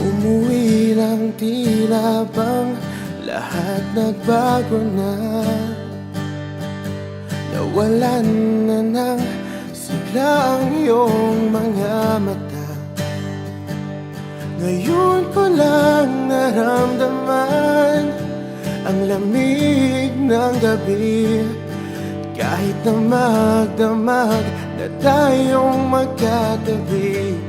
Umuwi lang, tila bang lahat nagbago na. Nawalan na ng sigla ang iyong mga mata. Ngayon ko lang naramdaman ang lamig ng gabi. Kahit na magdamag na tayong magkatabi,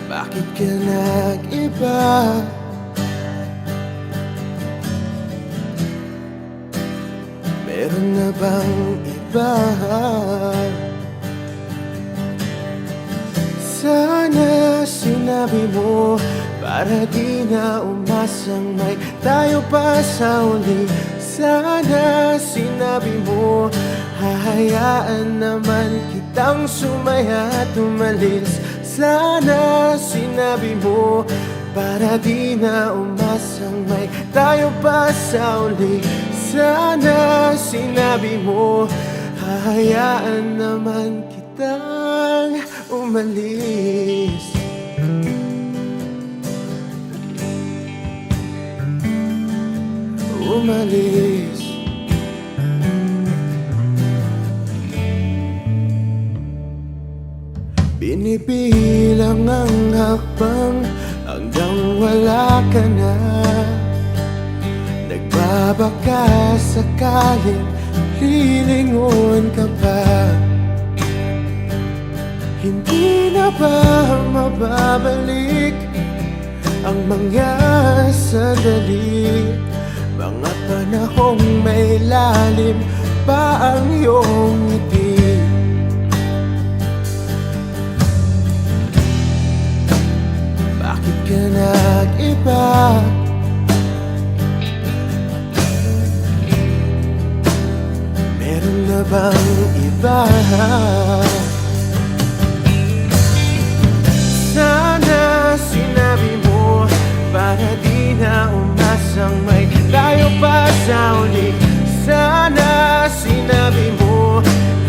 bakit ka nag-iba? Meron na bang iba? Sana sinabi mo para di na umasang may tayo pa sa uli. Sana sinabi mo hahayaan naman kitang sumaya at umalis. Sana sinabi mo para di na umasang may tayo pa sa uli. Sana sinabi mo hahayaan naman kitang umalis. Umalis. Binibilang ang hakbang hanggang wala ka na. Nagbabaka sakaling lilingon ka pa. Hindi na ba mababalik ang mga sandali, mga panahong may lalim pa ang iyong ngiti? Bakit ka nag-iba? Meron na bang iba? Sana sinabi mo para di na umasang may tayo pa sa uli. Sana sinabi mo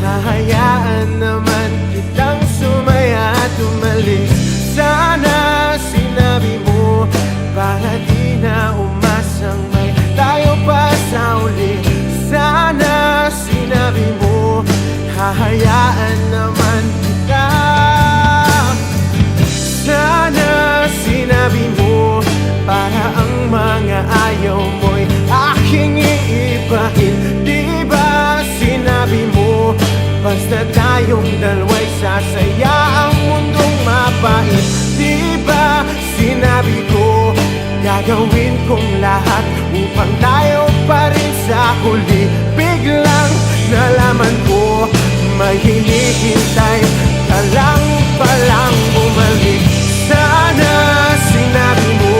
hahayaan naman kitang sumaya at umalis. Sana sinabi mo para di na umasang may tayo pa sa uli. Sana sinabi mo hahayaan naman kita. Sana sinabi mo para ang mga ayaw mo'y aking iibahin. Di ba sinabi mo basta tayong dalawa'y sasaya ang mundong mapait? Di ba sinabi ko gagawin kong lahat upang tayo pa rin sa huli? Biglang nalaman ko may hinihintay ka lang palang bumalik. Sana sinabi mo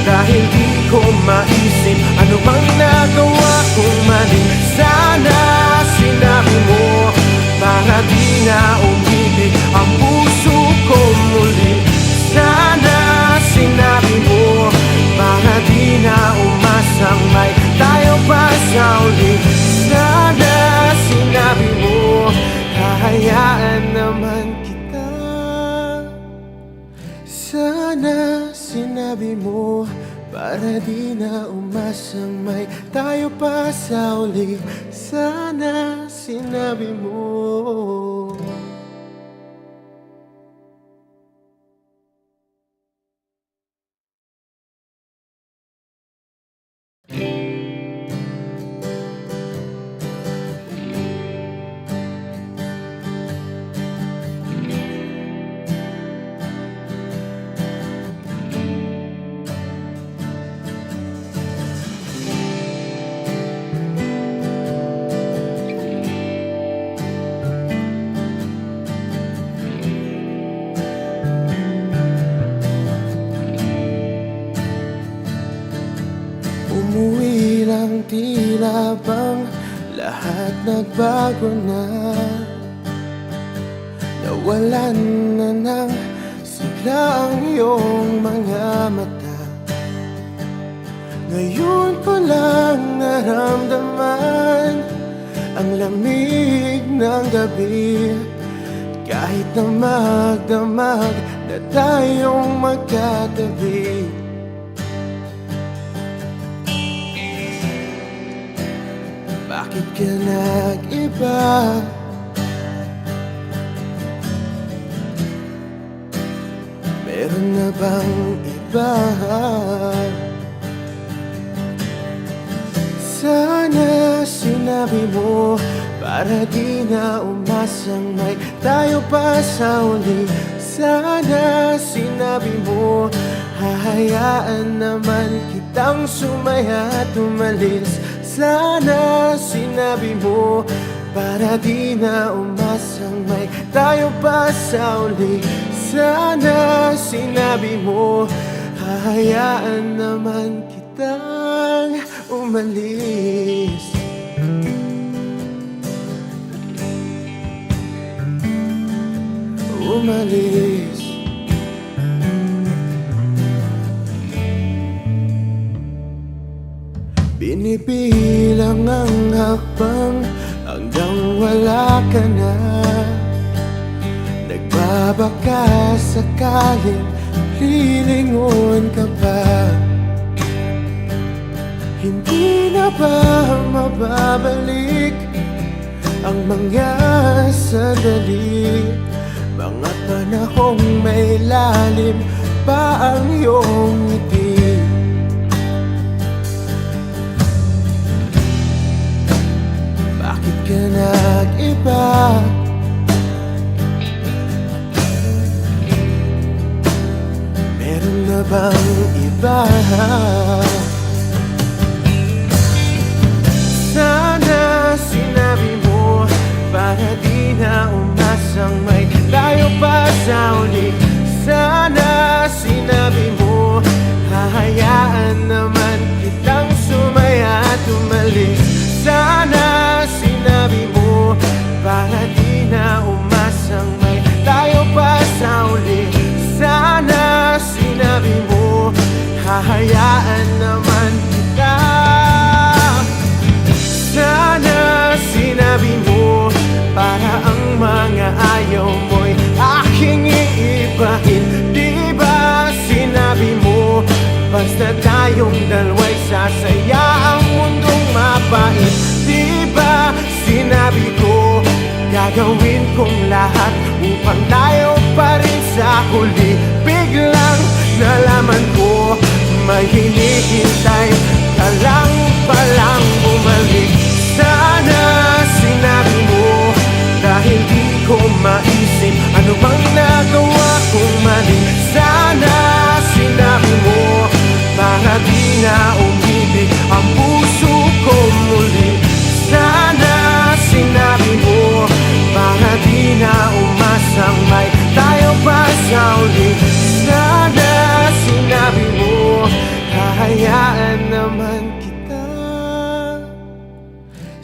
dahil di ko maisip ano bang nagawa kong mali. Sana sinabi mo para di na umibig ang puso ko muli. Sana sinabi mo para di na umasang may tayo pa sa uli. Sana sinabi mo hahayaan naman kita. Sana sinabi mo para di na umasang may tayo pa sa uli. Sana sinabi mo. tila bang lahat nagbago na. Nawalan na ng sigla ang iyong mga mata. Ngayon ko lang naramdaman ang lamig ng gabi. Kahit na magdamag na tayong magkatabi. Bakit ka nag-iba? Meron na bang iba? Sana sinabi mo para di na umasang may tayo pa sa uli. Sana sinabi mo hahayaan naman kitang sumaya at umalis. Sana sinabi mo para di na umasang may tayo pa sa uli. Sana sinabi mo hahayaan naman kitang umalis. Umalis. Binibilang ang hakbang hanggang wala ka na. Nagbabaka sakaling lilingon ka pa. Hindi na ba mababalik ang mga sandali? Mga panahong may lalim pa ang iyong ngiti. Bakit ka nag-iba? Meron na bang iba? Sana sinabi mo para di na umasang may tayo pa sa uli. Sana sinabi mo hahayaan naman kitang sumaya at umalis. Sana sinabi mo para di na umasang may tayo pa sa uli. Sana sinabi mo hahayaan naman kita. Sana sinabi mo para ang mga ayaw mo'y aking iibahin. Di ba sinabi mo basta tayong dalawa'y sasaya ang mundong mapait? Di ba sinabi ko gagawin kong lahat upang tayo pa rin sa huli? Biglang nalaman ko may hinihintay ka lang palang bumalik. Sana sinabi mo dahil di ko maisip ano bang nagawa kong mali. Sana sinabi mo para di na umibig ang puso ko muli. Sana sinabi mo para di na umasang may tayo pa sa uli. Sana sinabi mo hahayaan naman kita.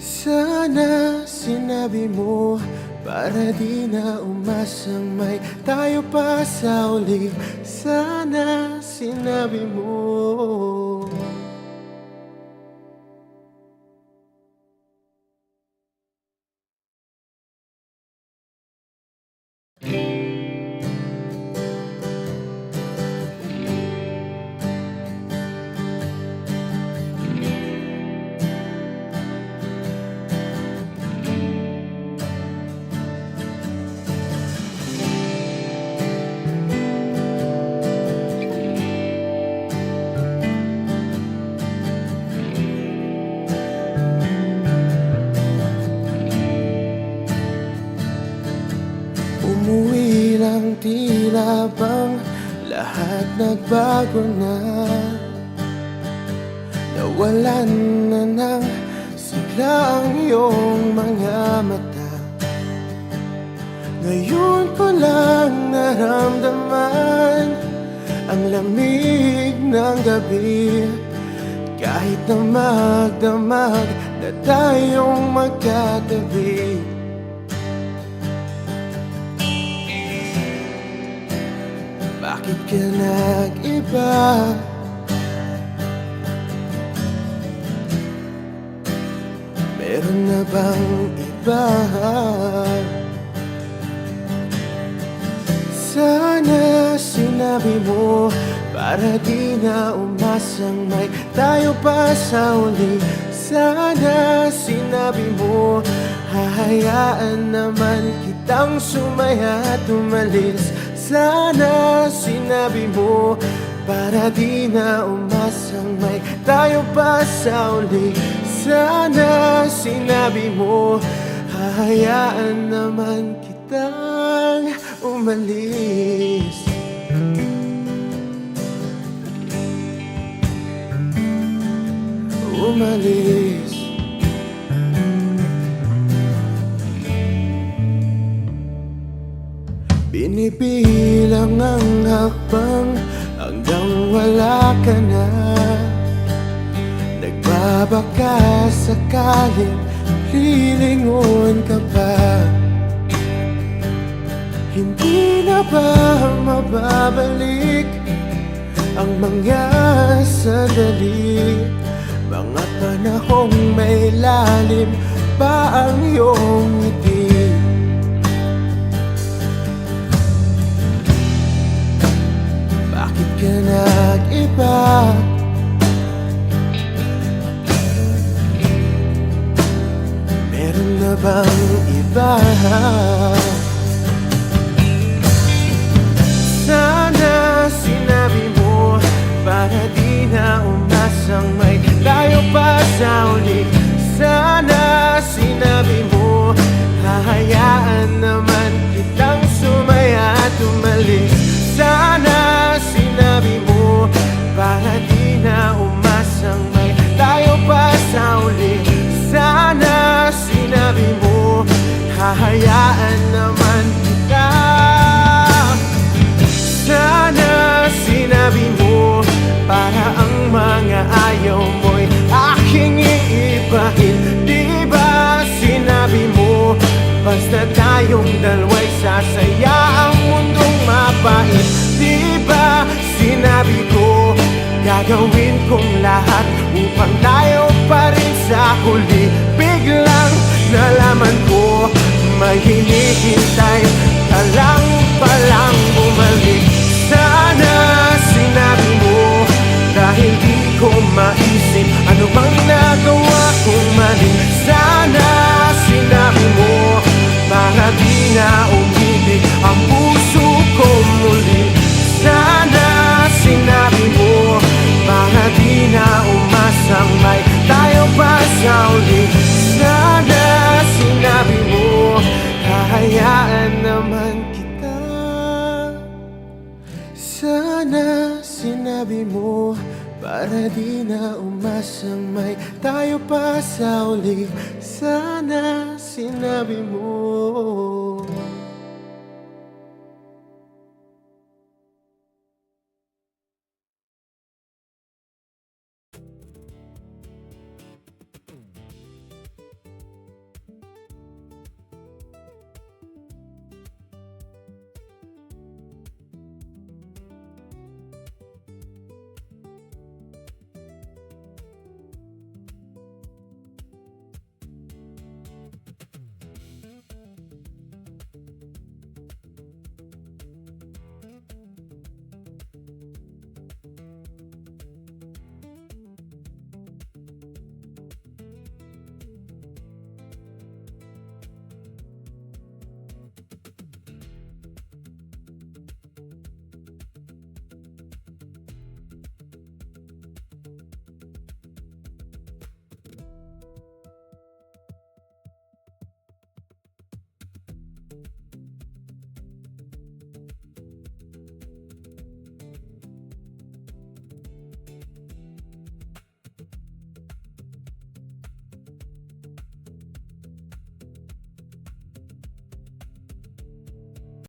Sana sinabi mo para di na umasang may tayo pa sa uli. Sana sinabi mo. Umuwi lang tila bang lahat nagbago na. Nawalan na ng sigla ang iyong mga mata. Ngayon ko lang naramdaman ang lamig ng gabi. Kahit na magdamag na tayong magkatabi, bakit ka nag-iba? Meron na bang iba? Sana sinabi mo para di na umasang may tayo pa sa uli. Sana sinabi mo hahayaan naman kitang sumaya at umalis. Sana sinabi mo para di na umasang may tayo pa sa uli. Sana sinabi mo hahayaan naman kitang umalis. Umalis. Binibilang ang hakbang hanggang wala ka na. Nagbabaka sakaling lilingon ka pa. Hindi na ba mababalik ang mga sandali, mga panahong may lalim pa ang iyong ngiti? Bakit ka nag-iba? Meron na bang iba? Sana sinabi mo para di na umasang may tayo pa sa uli. Sana sinabi mo hahayaan naman kitang sumaya at umalis. Sana sinabi mo para di na umasang may tayo pa sa uli. Sana sinabi mo hahayaan naman kita. Sana sinabi mo para ang mga ayaw mo'y aking iibahin. Di ba sinabi mo basta tayong dalawa'y sasaya ang mundong mapait? Di ba sinabi ko gagawin kong lahat upang tayo pa rin sa huli? Biglang nalaman ko may hinihintay ka lang palang bumalik. Sana sinabi mo dahil di ko maisip ano bang nagawa kong mali. Sana sinabi mo para di na umibig ang puso ko muli. Sana sinabi mo para di na umasang may tayo pa sa uli. Sana sinabi mo hahayaan naman kita. Sana sinabi mo para di na umasang may tayo pa sa uli. Sana sinabi mo.